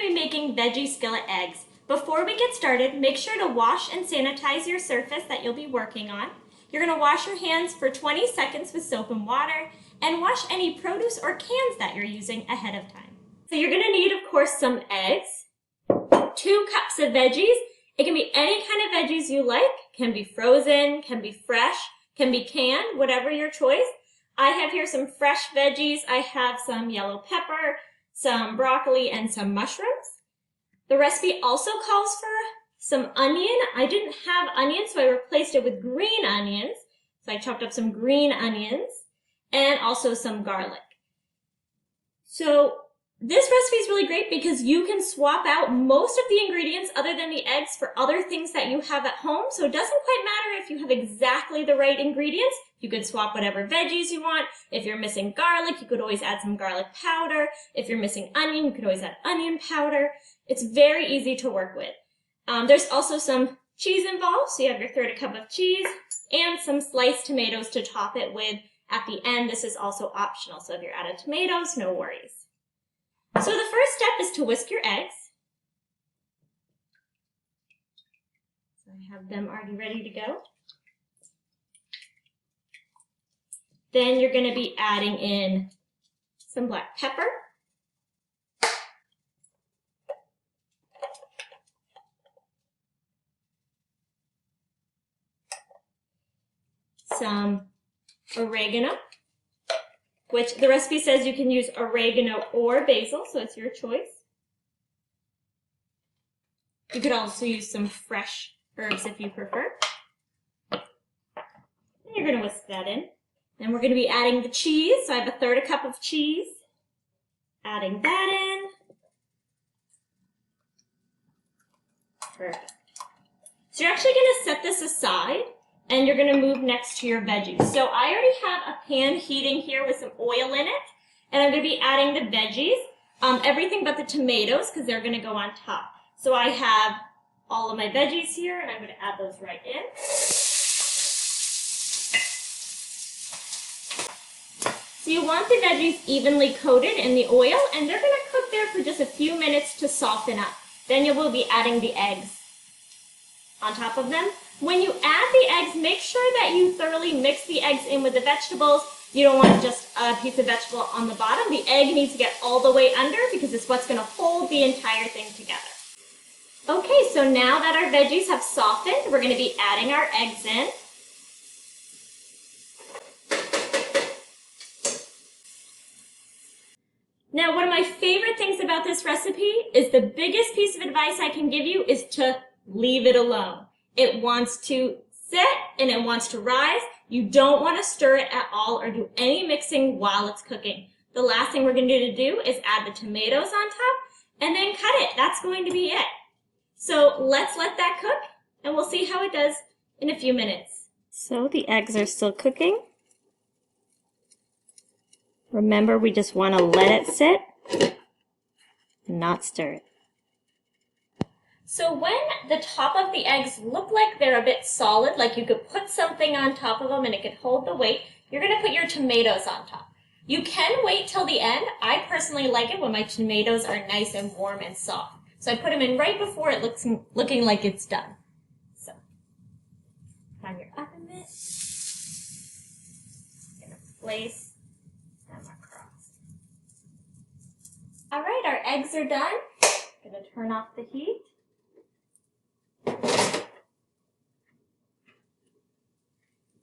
be making veggie skillet eggs. Before we get started, make sure to wash and sanitize your surface that you'll be working on. You're going to wash your hands for 20 seconds with soap and water, and wash any produce or cans that you're using ahead of time. So you're going to need, of course, some eggs, 2 cups of veggies. It can be any kind of veggies you like. Can be frozen, can be fresh, can be canned, whatever your choice. I have here some fresh veggies. I have some yellow pepper, some broccoli, and some mushrooms. The recipe also calls for some onion. I didn't have onions, so I replaced it with green onions. So I chopped up some green onions and also some garlic. So this recipe is really great because you can swap out most of the ingredients other than the eggs for other things that you have at home. So it doesn't quite matter if you have exactly the right ingredients. You could swap whatever veggies you want. If you're missing garlic, you could always add some garlic powder. If you're missing onion, you could always add onion powder. It's very easy to work with. There's also some cheese involved. So you have your 1/3 cup of cheese and some sliced tomatoes to top it with at the end. This is also optional. So if you're out of tomatoes, no worries. So the first step is to whisk your eggs. So I have them already ready to go. Then you're going to be adding in some black pepper, some oregano, which the recipe says you can use oregano or basil, so it's your choice. You could also use some fresh herbs if you prefer. And you're going to whisk that in. Then we're going to be adding the cheese. So I have 1/3 cup of cheese. Adding that in. Perfect. So you're actually going to set this aside, and you're going to move next to your veggies. So I already have a pan heating here with some oil in it, and I'm going to be adding the veggies, everything but the tomatoes, because they're going to go on top. So I have all of my veggies here, and I'm going to add those right in. So you want the veggies evenly coated in the oil, and they're going to cook there for just a few minutes to soften up. Then you will be adding the eggs on top of them. When you add the eggs, make sure that you thoroughly mix the eggs in with the vegetables. You don't want just a piece of vegetable on the bottom. The egg needs to get all the way under because it's what's going to hold the entire thing together. Okay, so now that our veggies have softened, we're going to be adding our eggs in. Now, one of my favorite things about this recipe is the biggest piece of advice I can give you is to leave it alone. It wants to sit and it wants to rise. You don't want to stir it at all or do any mixing while it's cooking. The last thing we're going to do is add the tomatoes on top and then cut it. That's going to be it. So let's let that cook and we'll see how it does in a few minutes. So the eggs are still cooking. Remember, we just want to let it sit and not stir it. So when the top of the eggs look like they're a bit solid, like you could put something on top of them and it could hold the weight, you're going to put your tomatoes on top. You can wait till the end. I personally like it when my tomatoes are nice and warm and soft. So I put them in right before it looks looking like it's done. So, on your oven mitt, going to place them across. All right, our eggs are done. I'm going to turn off the heat.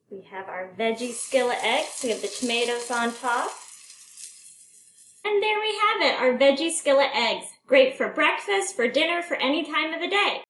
We have our veggie skillet eggs. We have the tomatoes on top. And there we have it, our veggie skillet eggs. Great for breakfast, for dinner, for any time of the day.